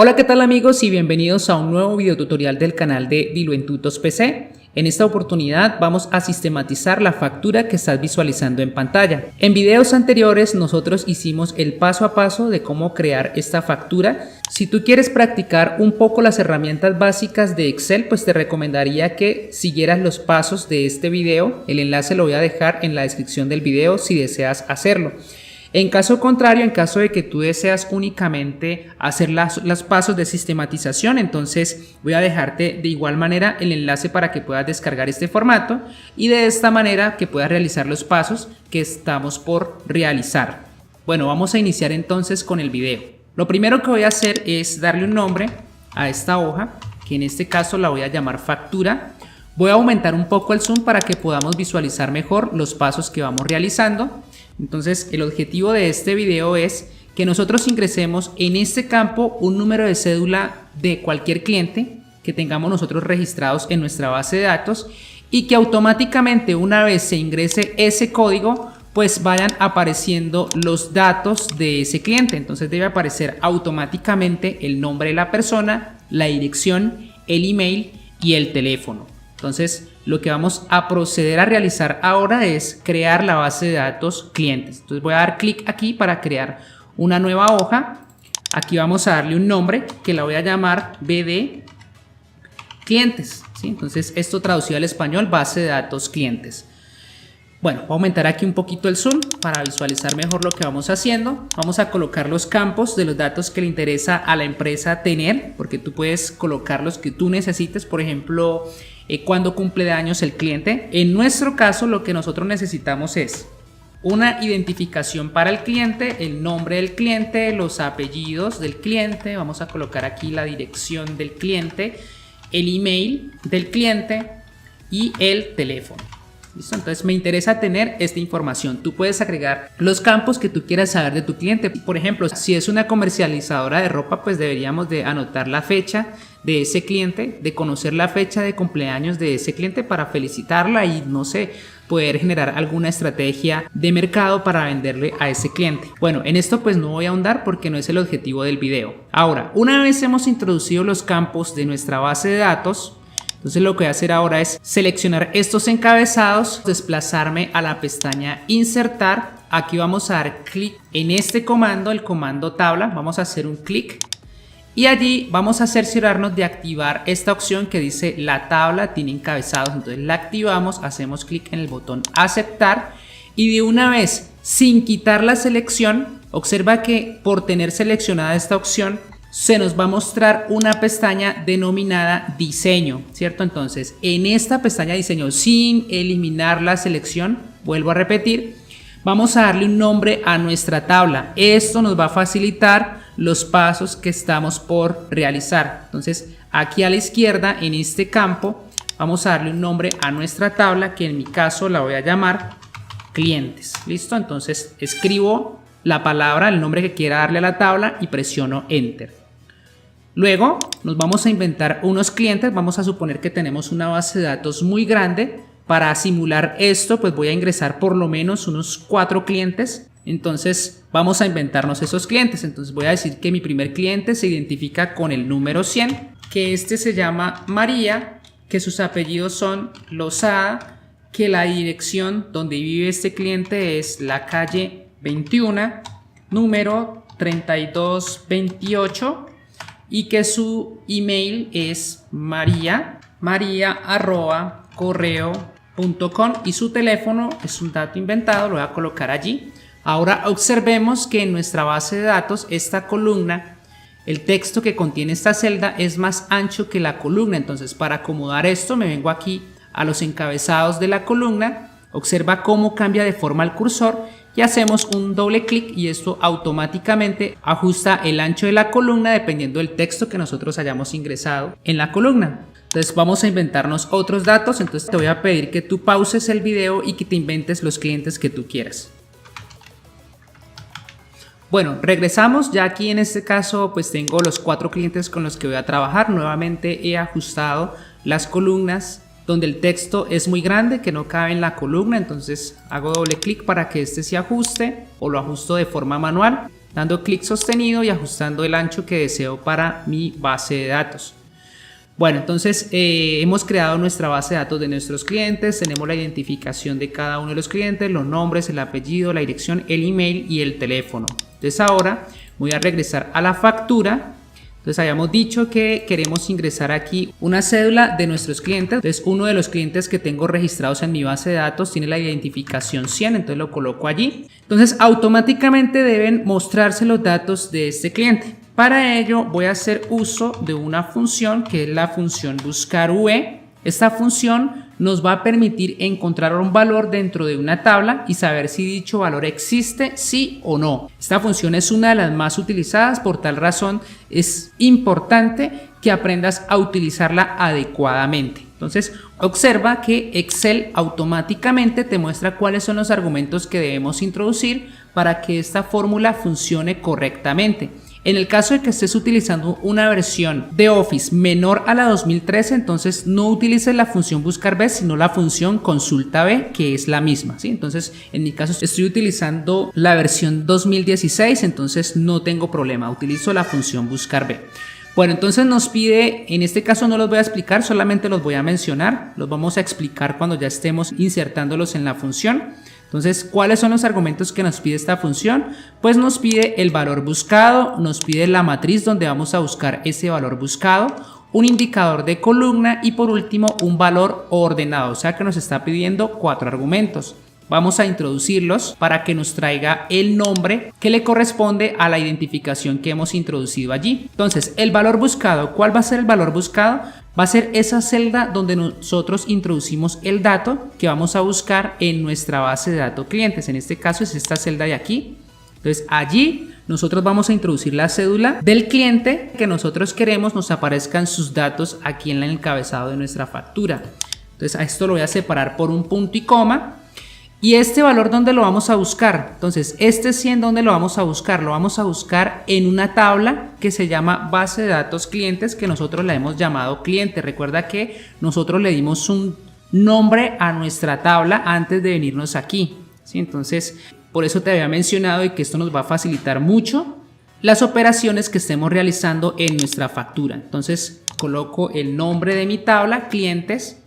Hola, ¿qué tal amigos? Y bienvenidos a un nuevo video tutorial del canal de Dilo en Tutos PC. En esta oportunidad vamos a sistematizar la factura que estás visualizando en pantalla. En videos anteriores nosotros hicimos el paso a paso de cómo crear esta factura. Si tú quieres practicar un poco las herramientas básicas de Excel, pues te recomendaría que siguieras los pasos de este video. El enlace lo voy a dejar en la descripción del video si deseas hacerlo. En caso contrario, en caso de que tú deseas únicamente hacer los pasos de sistematización, entonces voy a dejarte de igual manera el enlace para que puedas descargar este formato y de esta manera que puedas realizar los pasos que estamos por realizar. Bueno, vamos a iniciar entonces con el video. Lo primero que voy a hacer es darle un nombre a esta hoja, que en este caso la voy a llamar factura. Voy a aumentar un poco el zoom para que podamos visualizar mejor los pasos que vamos realizando. Entonces el objetivo de este video es que nosotros ingresemos en este campo un número de cédula de cualquier cliente que tengamos nosotros registrados en nuestra base de datos y que automáticamente una vez se ingrese ese código pues vayan apareciendo los datos de ese cliente. Entonces debe aparecer automáticamente el nombre de la persona, la dirección, el email y el teléfono. Entonces lo que vamos a proceder a realizar ahora es crear la base de datos clientes. Entonces voy a dar clic aquí para crear una nueva hoja. Aquí vamos a darle un nombre que la voy a llamar BD clientes, ¿sí? Entonces esto traducido al español, base de datos clientes. Bueno, voy a aumentar aquí un poquito el zoom para visualizar mejor lo que vamos haciendo. Vamos a colocar los campos de los datos que le interesa a la empresa tener, porque tú puedes colocar los que tú necesites, por ejemplo, cuando cumple de años el cliente. En nuestro caso, lo que nosotros necesitamos es una identificación para el cliente, el nombre del cliente, los apellidos del cliente. Vamos a colocar aquí la dirección del cliente, el email del cliente y el teléfono. ¿Listo? Entonces me interesa tener esta información. Tú puedes agregar los campos que tú quieras saber de tu cliente. Por ejemplo, si es una comercializadora de ropa, pues deberíamos de anotar la fecha de ese cliente, de conocer la fecha de cumpleaños de ese cliente para felicitarla y no sé, poder generar alguna estrategia de mercado para venderle a ese cliente. Bueno, en esto pues no voy a ahondar porque no es el objetivo del video. Ahora, una vez hemos introducido los campos de nuestra base de datos, entonces lo que voy a hacer ahora es seleccionar estos encabezados, desplazarme a la pestaña insertar. Aquí vamos a dar clic en este comando, el comando tabla. Vamos a hacer un clic y allí vamos a cerciorarnos de activar esta opción que dice la tabla tiene encabezados. Entonces la activamos, hacemos clic en el botón aceptar y de una vez sin quitar la selección, observa que por tener seleccionada esta opción se nos va a mostrar una pestaña denominada diseño, ¿cierto? Entonces en esta pestaña diseño, sin eliminar la selección, vuelvo a repetir, vamos a darle un nombre a nuestra tabla. Esto nos va a facilitar los pasos que estamos por realizar. Entonces aquí a la izquierda en este campo vamos a darle un nombre a nuestra tabla, que en mi caso la voy a llamar clientes. ¿Listo? Entonces escribo la palabra, el nombre que quiera darle a la tabla y presiono enter. Luego nos vamos a inventar unos clientes. Vamos a suponer que tenemos una base de datos muy grande. Para simular esto pues voy a ingresar por lo menos unos 4 clientes. Entonces vamos a inventarnos esos clientes. Entonces voy a decir que mi primer cliente se identifica con el número 100, que este se llama María, que sus apellidos son Lozada, que la dirección donde vive este cliente es la calle 21, número 3228, y que su email es maria@correo.com y su teléfono es un dato inventado, lo voy a colocar allí. Ahora observemos que en nuestra base de datos esta columna, el texto que contiene esta celda es más ancho que la columna. Entonces para acomodar esto me vengo aquí a los encabezados de la columna, observa cómo cambia de forma el cursor y hacemos un doble clic y esto automáticamente ajusta el ancho de la columna dependiendo del texto que nosotros hayamos ingresado en la columna. Entonces vamos a inventarnos otros datos. Entonces te voy a pedir que tú pauses el video y que te inventes los clientes que tú quieras. Bueno, regresamos. Ya aquí en este caso pues tengo los 4 clientes con los que voy a trabajar. Nuevamente he ajustado las columnas donde el texto es muy grande, que no cabe en la columna. Entonces hago doble clic para que este se ajuste o lo ajusto de forma manual. dando clic sostenido y ajustando el ancho que deseo para mi base de datos. Bueno, entonces hemos creado nuestra base de datos de nuestros clientes, tenemos la identificación de cada uno de los clientes, los nombres, el apellido, la dirección, el email y el teléfono. Entonces ahora voy a regresar a la factura. Entonces habíamos dicho que queremos ingresar aquí una cédula de nuestros clientes. Entonces uno de los clientes que tengo registrados en mi base de datos tiene la identificación 100, entonces lo coloco allí. Entonces automáticamente deben mostrarse los datos de este cliente. Para ello voy a hacer uso de una función que es la función buscar UE. Esta función nos va a permitir encontrar un valor dentro de una tabla y saber si dicho valor existe, sí o no. Esta función es una de las más utilizadas, por tal razón es importante que aprendas a utilizarla adecuadamente. Entonces observa que Excel automáticamente te muestra cuáles son los argumentos que debemos introducir para que esta fórmula funcione correctamente. En el caso de que estés utilizando una versión de Office menor a la 2013, entonces no utilices la función buscar B, sino la función consulta B, que es la misma, ¿sí? Entonces, en mi caso estoy utilizando la versión 2016, entonces no tengo problema, utilizo la función buscar B. Bueno, entonces nos pide, en este caso no los voy a explicar, solamente los voy a mencionar, los vamos a explicar cuando ya estemos insertándolos en la función. Entonces, ¿cuáles son los argumentos que nos pide esta función? Pues nos pide el valor buscado, nos pide la matriz donde vamos a buscar ese valor buscado, un indicador de columna y por último un valor ordenado, o sea que nos está pidiendo 4 argumentos. Vamos a introducirlos para que nos traiga el nombre que le corresponde a la identificación que hemos introducido allí. Entonces, el valor buscado, ¿cuál va a ser el valor buscado? Va a ser esa celda donde nosotros introducimos el dato que vamos a buscar en nuestra base de datos clientes. En este caso es esta celda de aquí. Entonces, allí nosotros vamos a introducir la cédula del cliente que nosotros queremos nos aparezcan sus datos aquí en el encabezado de nuestra factura. Entonces, a esto lo voy a separar por un punto y coma. ¿Y este valor dónde lo vamos a buscar? Entonces, este 100, ¿dónde lo vamos a buscar? Lo vamos a buscar en una tabla que se llama base de datos clientes, que nosotros la hemos llamado cliente. Recuerda que nosotros le dimos un nombre a nuestra tabla antes de venirnos aquí, ¿sí? Entonces, por eso te había mencionado y que esto nos va a facilitar mucho las operaciones que estemos realizando en nuestra factura. Entonces, coloco el nombre de mi tabla, clientes.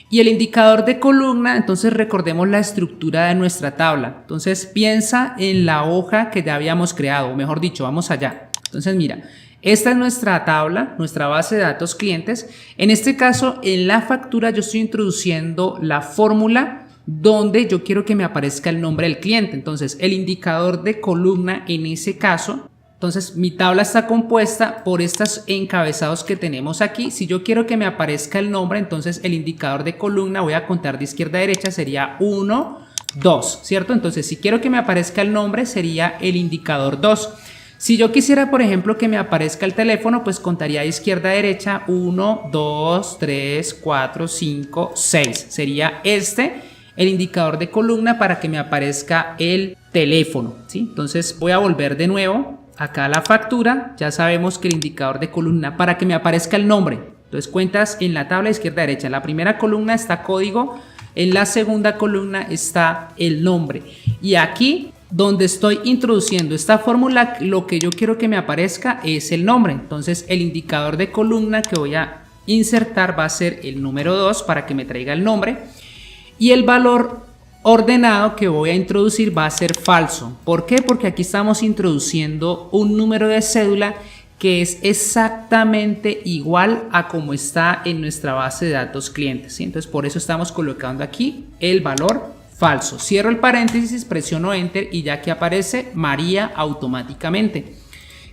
Y el indicador de columna, entonces recordemos la estructura de nuestra tabla. Entonces piensa en la hoja que ya habíamos creado, o mejor dicho, vamos allá. Entonces mira, esta es nuestra tabla, nuestra base de datos clientes. En este caso, en la factura yo estoy introduciendo la fórmula donde yo quiero que me aparezca el nombre del cliente. Entonces el indicador de columna en ese caso, entonces mi tabla está compuesta por estos encabezados que tenemos aquí. Si yo quiero que me aparezca el nombre, entonces el indicador de columna, voy a contar de izquierda a derecha, sería 1, 2, ¿cierto? Entonces si quiero que me aparezca el nombre, sería el indicador 2. Si yo quisiera, por ejemplo, que me aparezca el teléfono, pues contaría de izquierda a derecha 1, 2, 3, 4, 5, 6. Sería este el indicador de columna para que me aparezca el teléfono, ¿sí? Entonces voy a volver de nuevo acá a la factura. Ya sabemos que el indicador de columna para que me aparezca el nombre. Entonces cuentas en la tabla de izquierda a derecha. En la primera columna está código, en la segunda columna está el nombre. Y aquí donde estoy introduciendo esta fórmula, lo que yo quiero que me aparezca es el nombre. Entonces el indicador de columna que voy a insertar va a ser el número 2 para que me traiga el nombre. Y el valor ordenado que voy a introducir va a ser falso. ¿Por qué? Porque aquí estamos introduciendo un número de cédula que es exactamente igual a como está en nuestra base de datos clientes, ¿sí? Entonces por eso estamos colocando aquí el valor falso. Cierro el paréntesis, presiono enter y ya que aparece María automáticamente.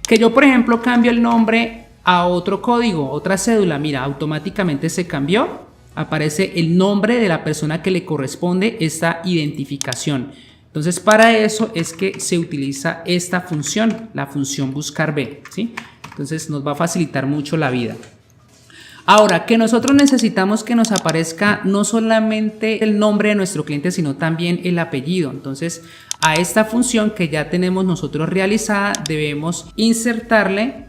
Que yo por ejemplo cambio el nombre a otro código, otra cédula, mira, automáticamente se cambió. Aparece el nombre de la persona que le corresponde esta identificación. Entonces para eso es que se utiliza esta función, la función buscar B, ¿sí? Entonces nos va a facilitar mucho la vida. Ahora, que nosotros necesitamos que nos aparezca no solamente el nombre de nuestro cliente, sino también el apellido. Entonces a esta función que ya tenemos nosotros realizada debemos insertarle.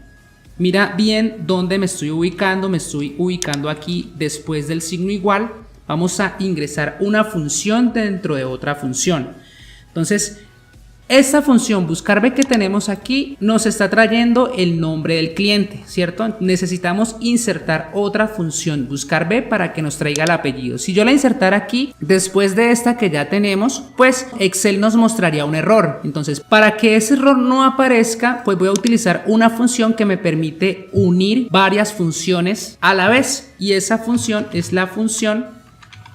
Mira bien dónde me estoy ubicando aquí después del signo igual. Vamos a ingresar una función dentro de otra función. Entonces, esta función buscar B que tenemos aquí nos está trayendo el nombre del cliente, ¿cierto? Necesitamos insertar otra función buscar B para que nos traiga el apellido. Si yo la insertara aquí, después de esta que ya tenemos, pues Excel nos mostraría un error. Entonces, para que ese error no aparezca, pues voy a utilizar una función que me permite unir varias funciones a la vez. Y esa función es la función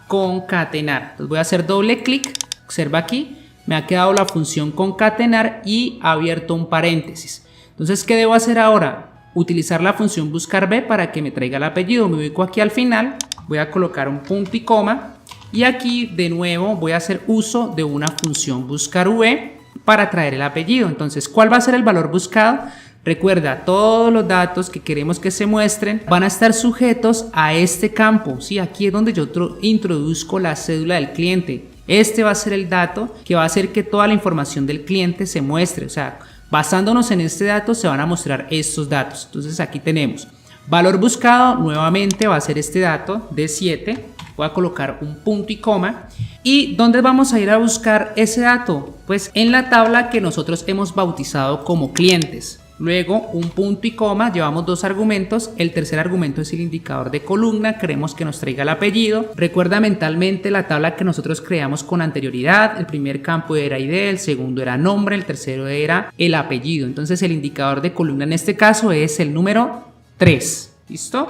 concatenar. Entonces voy a hacer doble clic, observa aquí. Me ha quedado la función concatenar y abierto un paréntesis. Entonces, ¿qué debo hacer ahora? Utilizar la función buscar B para que me traiga el apellido. Me ubico aquí al final, voy a colocar un punto y coma y aquí de nuevo voy a hacer uso de una función buscar V para traer el apellido. Entonces, ¿cuál va a ser el valor buscado? Recuerda, todos los datos que queremos que se muestren van a estar sujetos a este campo. ¿Sí? Aquí es donde yo introduzco la cédula del cliente. Este va a ser el dato que va a hacer que toda la información del cliente se muestre. O sea, basándonos en este dato se van a mostrar estos datos. Entonces aquí tenemos valor buscado, nuevamente va a ser este dato de 7. Voy a colocar un punto y coma. ¿Y dónde vamos a ir a buscar ese dato? Pues en la tabla que nosotros hemos bautizado como clientes. Luego un punto y coma, llevamos dos argumentos, el tercer argumento es el indicador de columna, queremos que nos traiga el apellido. Recuerda mentalmente la tabla que nosotros creamos con anterioridad, el primer campo era ID, el segundo era nombre, el tercero era el apellido. Entonces el indicador de columna en este caso es el número 3, ¿listo?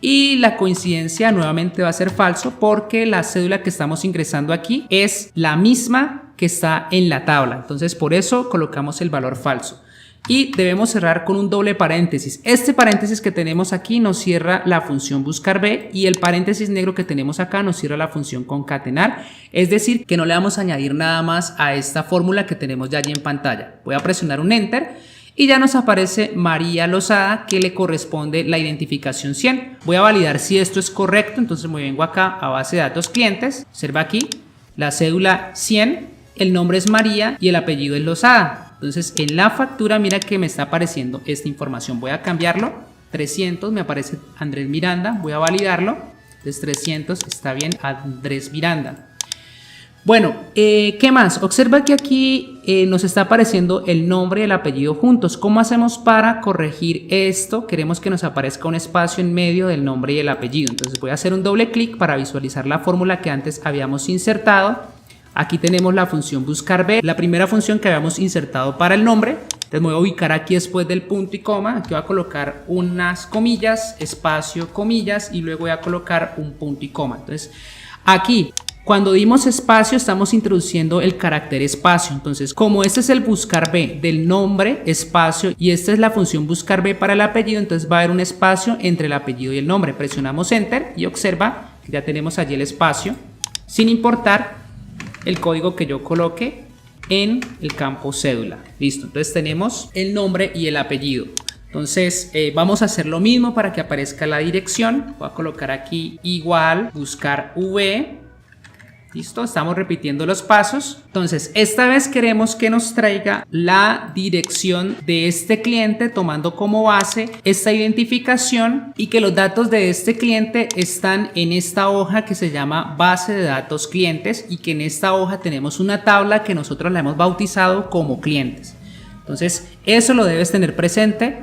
Y la coincidencia nuevamente va a ser falso porque la cédula que estamos ingresando aquí es la misma que está en la tabla, entonces por eso colocamos el valor falso. Y debemos cerrar con un doble paréntesis. Este paréntesis que tenemos aquí nos cierra la función buscar B y el paréntesis negro que tenemos acá nos cierra la función concatenar. Es decir, que no le vamos a añadir nada más a esta fórmula que tenemos ya allí en pantalla. Voy a presionar un Enter y ya nos aparece María Lozada, que le corresponde la identificación 100. Voy a validar si esto es correcto, entonces me vengo acá a base de datos clientes. Observa aquí la cédula 100, el nombre es María y el apellido es Lozada. Entonces en la factura mira que me está apareciendo esta información, voy a cambiarlo, 300 me aparece Andrés Miranda, voy a validarlo, entonces 300 está bien Andrés Miranda. Bueno, ¿qué más? Observa que aquí nos está apareciendo el nombre y el apellido juntos. ¿Cómo hacemos para corregir esto? Queremos que nos aparezca un espacio en medio del nombre y el apellido, entonces voy a hacer un doble clic para visualizar la fórmula que antes habíamos insertado. Aquí tenemos la función buscar B, la primera función que habíamos insertado para el nombre. Entonces me voy a ubicar aquí después del punto y coma. Aquí voy a colocar unas comillas, espacio, comillas y luego voy a colocar un punto y coma. Entonces aquí cuando dimos espacio estamos introduciendo el carácter espacio. Entonces como este es el buscar B del nombre, espacio y esta es la función buscar B para el apellido, entonces va a haber un espacio entre el apellido y el nombre. Presionamos Enter y observa que ya tenemos allí el espacio sin importar el código que yo coloque en el campo cédula. Listo, entonces tenemos el nombre y el apellido. Entonces vamos a hacer lo mismo para que aparezca la dirección. Voy a colocar aquí igual, buscar V. Listo, estamos repitiendo los pasos. Entonces esta vez queremos que nos traiga la dirección de este cliente tomando como base esta identificación y que los datos de este cliente están en esta hoja que se llama base de datos clientes y que en esta hoja tenemos una tabla que nosotros la hemos bautizado como clientes. Entonces eso lo debes tener presente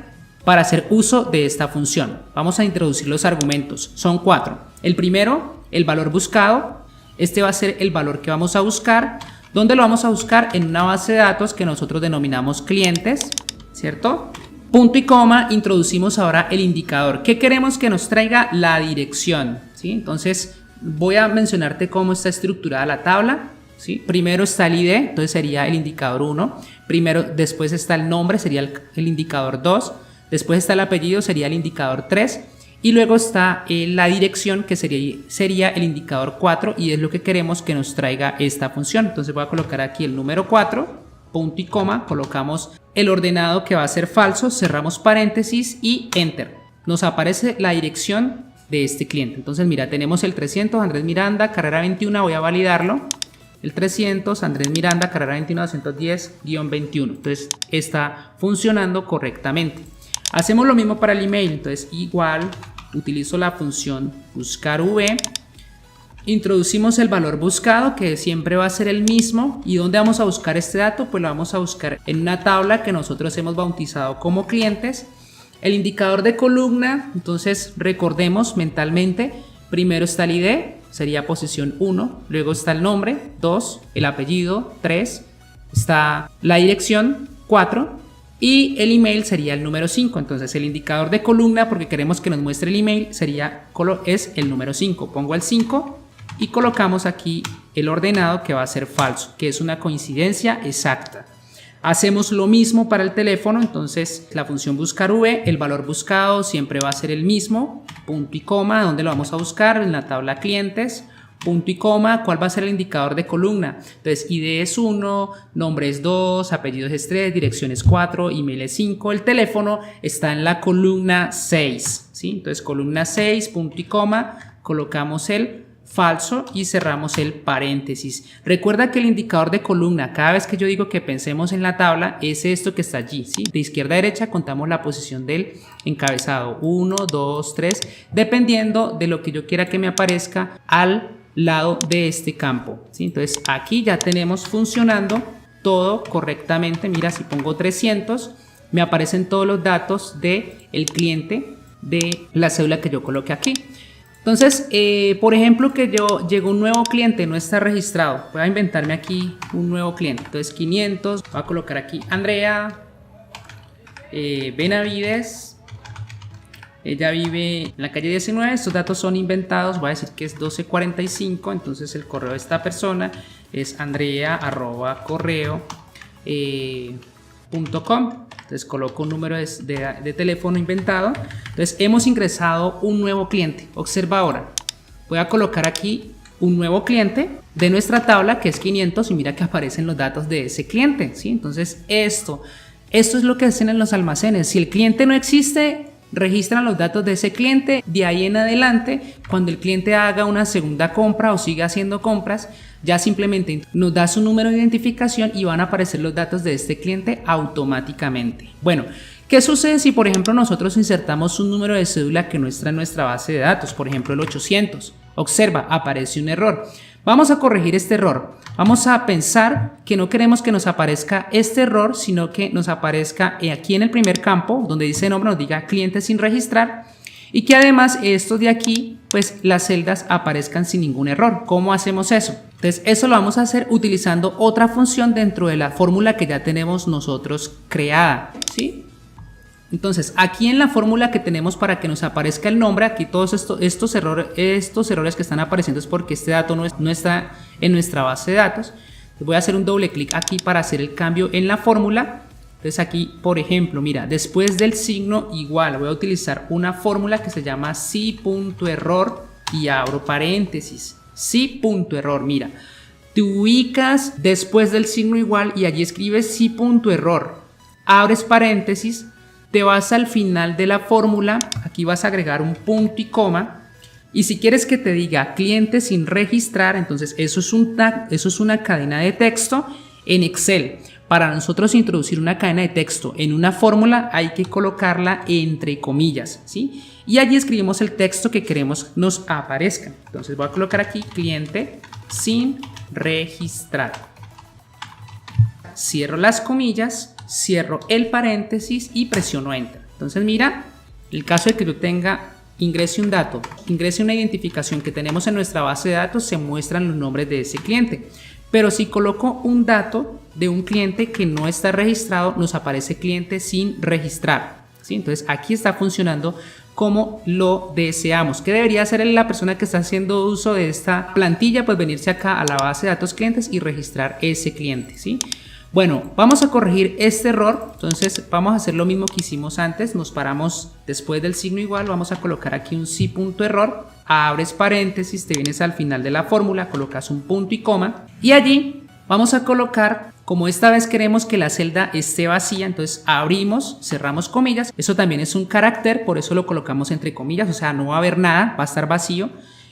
para hacer uso de esta función. Vamos a introducir los argumentos, son 4. El primero, el valor buscado. Este va a ser el valor que vamos a buscar. ¿Dónde lo vamos a buscar? En una base de datos que nosotros denominamos clientes, ¿cierto? Punto y coma, introducimos ahora el indicador. ¿Qué queremos que nos traiga? La dirección, ¿sí? Entonces voy a mencionarte cómo está estructurada la tabla, ¿sí? Primero está el ID, entonces sería el indicador 1. Después está el nombre, sería el indicador 2. Después está el apellido, sería el indicador 3. Y luego está la dirección que sería el indicador 4 y es lo que queremos que nos traiga esta función. Entonces voy a colocar aquí el número 4, punto y coma, colocamos el ordenado que va a ser falso, cerramos paréntesis y Enter. Nos aparece la dirección de este cliente. Entonces mira, tenemos el 300 Andrés Miranda, carrera 21, voy a validarlo. El 300 Andrés Miranda, carrera 21, 210-21. Entonces está funcionando correctamente. Hacemos lo mismo para el email, entonces igual utilizo la función buscar V, Introducimos el valor buscado, que siempre va a ser el mismo. ¿Y dónde vamos a buscar este dato? Pues lo vamos a buscar en una tabla que nosotros hemos bautizado como clientes. El indicador de columna, entonces recordemos mentalmente, primero está el ID, sería posición 1, luego está el nombre, 2, el apellido, 3, está la dirección, 4, y el email sería el número 5. Entonces el indicador de columna, porque queremos que nos muestre el email, es el número 5. Pongo el 5 y colocamos aquí el ordenado, que va a ser falso, que es una coincidencia exacta. Hacemos lo mismo para el teléfono, entonces la función buscar v, el valor buscado siempre va a ser el mismo, punto y coma. ¿Dónde lo vamos a buscar? En la tabla clientes, punto y coma. ¿Cuál va a ser el indicador de columna? Entonces ID es 1, nombre es 2, apellidos es 3, dirección es 4, email es 5. El teléfono está en la columna 6, ¿sí? Entonces columna 6, punto y coma, colocamos el falso y cerramos el paréntesis. Recuerda que el indicador de columna, cada vez que yo digo que pensemos en la tabla, es esto que está allí, ¿sí? De izquierda a derecha contamos la posición del encabezado, 1, 2, 3, dependiendo de lo que yo quiera que me aparezca al lado de este campo, ¿sí? Entonces aquí ya tenemos funcionando todo correctamente. Mira, si pongo 300, me aparecen todos los datos del cliente de la cédula que yo coloqué aquí. Entonces, por ejemplo, que llegó un nuevo cliente, no está registrado. Voy a inventarme aquí un nuevo cliente. Entonces, 500, voy a colocar aquí Andrea Benavides. Ella vive en la calle 19. Estos datos son inventados. Voy a decir que es 1245. Entonces, el correo de esta persona es andrea@correo.com. Entonces coloco un número de teléfono inventado. Entonces hemos ingresado un nuevo cliente. Observa ahora, voy a colocar aquí un nuevo cliente de nuestra tabla, que es 500, y mira que aparecen los datos de ese cliente, ¿sí? Entonces esto es lo que hacen en los almacenes. Si el cliente no existe, registran los datos de ese cliente. De ahí en adelante, cuando el cliente haga una segunda compra o siga haciendo compras, ya simplemente nos da su número de identificación y van a aparecer los datos de este cliente automáticamente. Bueno, ¿qué sucede si por ejemplo nosotros insertamos un número de cédula que no está en nuestra base de datos? Por ejemplo el 800. Observa, aparece un error. Vamos a corregir este error. Vamos a pensar que no queremos que nos aparezca este error, sino que nos aparezca aquí en el primer campo, donde dice nombre, nos diga cliente sin registrar, y que además estos de aquí, pues las celdas aparezcan sin ningún error. ¿Cómo hacemos eso? Entonces eso lo vamos a hacer utilizando otra función dentro de la fórmula que ya tenemos nosotros creada, ¿sí? Entonces aquí en la fórmula que tenemos para que nos aparezca el nombre, aquí todos estos errores que están apareciendo es porque este dato no está en nuestra base de datos. Voy a hacer un doble clic aquí para hacer el cambio en la fórmula. Entonces aquí, por ejemplo, mira, después del signo igual voy a utilizar una fórmula que se llama si.error y abro paréntesis. Si.error, mira, te ubicas después del signo igual y allí escribes si.error, abres paréntesis, te vas al final de la fórmula, aquí vas a agregar un punto y coma, y si quieres que te diga cliente sin registrar, entonces eso es una cadena de texto en Excel. Para nosotros introducir una cadena de texto en una fórmula hay que colocarla entre comillas, ¿sí? Y allí escribimos el texto que queremos nos aparezca. Entonces voy a colocar aquí cliente sin registrar. Cierro las comillas, cierro el paréntesis y presiono Enter. Entonces mira, el caso de que yo ingrese un dato, ingrese una identificación que tenemos en nuestra base de datos, se muestran los nombres de ese cliente. Pero si coloco un dato de un cliente que no está registrado, nos aparece cliente sin registrar, ¿sí? Entonces aquí está funcionando como lo deseamos. ¿Qué debería hacer la persona que está haciendo uso de esta plantilla? Pues venirse acá a la base de datos clientes y registrar ese cliente, ¿sí? Bueno, vamos a corregir este error. Entonces vamos a hacer lo mismo que hicimos antes. Nos paramos después del signo igual, vamos a colocar aquí un si.error, abres paréntesis, te vienes al final de la fórmula, colocas un punto y coma y allí vamos a colocar, como esta vez queremos que la celda esté vacía, entonces abrimos, cerramos comillas. Eso también es un carácter, por eso lo colocamos entre comillas, o sea, no va a haber nada, va a estar vacío,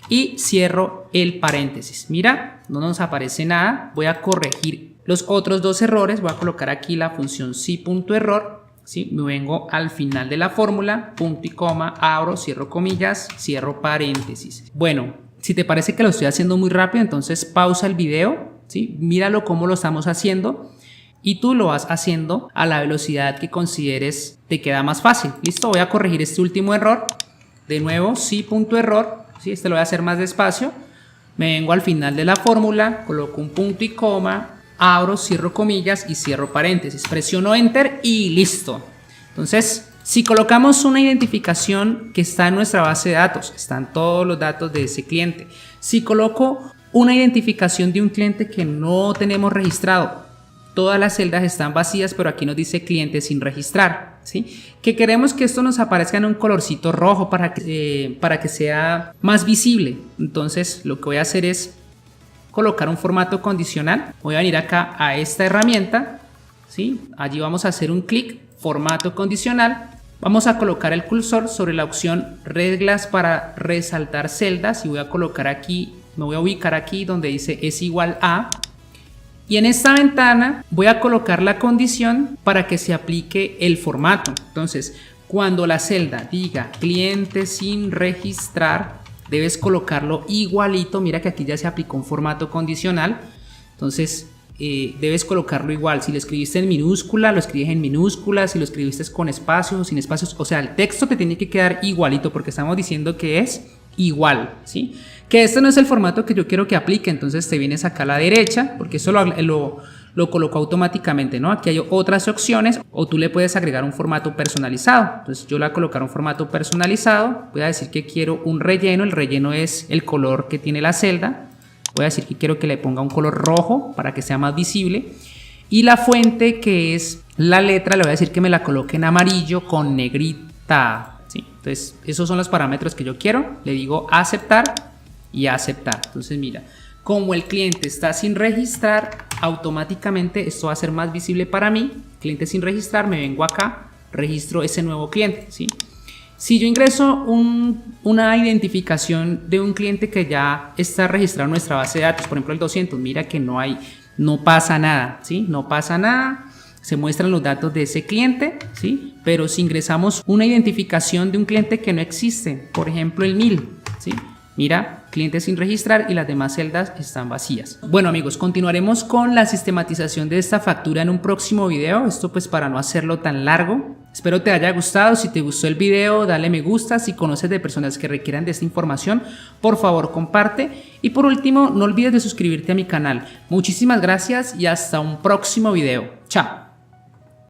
y cierro el paréntesis. Mira, no nos aparece nada. Voy a corregir los otros dos errores, voy a colocar aquí la función si.error, ¿sí? Me vengo al final de la fórmula, punto y coma, abro, cierro comillas, cierro paréntesis. Bueno, Si te parece que lo estoy haciendo muy rápido, entonces pausa el video, ¿sí? Míralo cómo lo estamos haciendo y tú lo vas haciendo a la velocidad que consideres te queda más fácil. Listo, voy a corregir este último error. De nuevo, sí, punto error, ¿sí? Este lo voy a hacer más despacio. Me vengo al final de la fórmula, coloco un punto y coma, abro, cierro comillas y cierro paréntesis. Presiono Enter y listo. Entonces, si colocamos una identificación que está en nuestra base de datos, están todos los datos de ese cliente. Si coloco una identificación de un cliente que no tenemos registrado, todas las celdas están vacías, pero aquí nos dice cliente sin registrar, ¿sí? Que queremos que esto nos aparezca en un colorcito rojo para que sea más visible. Entonces, lo que voy a hacer es colocar un formato condicional. Voy a venir acá a esta herramienta, ¿sí? Allí vamos a hacer un clic, formato condicional. Vamos a colocar el cursor sobre la opción reglas para resaltar celdas y voy a colocar aquí, me voy a ubicar aquí donde dice es igual a, y en esta ventana voy a colocar la condición para que se aplique el formato. Entonces, cuando la celda diga cliente sin registrar, debes colocarlo igualito. Mira que aquí ya se aplicó un formato condicional, entonces debes colocarlo igual. Si lo escribiste en minúscula, lo escribes en minúscula. Si lo escribiste con espacios o sin espacios, o sea, el texto te tiene que quedar igualito porque estamos diciendo que es igual, ¿sí? Que este no es el formato que yo quiero que aplique, entonces te vienes acá a la derecha, porque eso lo coloco automáticamente, ¿no? Aquí hay otras opciones, o tú le puedes agregar un formato personalizado. Entonces yo le voy a colocar un formato personalizado, voy a decir que quiero un relleno, el relleno es el color que tiene la celda. Voy a decir que quiero que le ponga un color rojo para que sea más visible. Y la fuente, que es la letra, le voy a decir que me la coloque en amarillo con negrita, ¿sí? Entonces, esos son los parámetros que yo quiero. Le digo aceptar y aceptar. Entonces, mira, como el cliente está sin registrar, automáticamente esto va a ser más visible para mí. Cliente sin registrar, me vengo acá, registro ese nuevo cliente, ¿sí? Si yo ingreso una identificación de un cliente que ya está registrado en nuestra base de datos, por ejemplo el 200, mira que no pasa nada, ¿sí? No pasa nada, se muestran los datos de ese cliente, ¿sí? Pero si ingresamos una identificación de un cliente que no existe, por ejemplo el 1000, ¿sí? Mira, cliente sin registrar y las demás celdas están vacías. Bueno amigos, continuaremos con la sistematización de esta factura en un próximo video. Esto pues para no hacerlo tan largo. Espero te haya gustado. Si te gustó el video, dale me gusta. Si conoces de personas que requieran de esta información, por favor comparte. Y por último, no olvides de suscribirte a mi canal. Muchísimas gracias y hasta un próximo video. Chao.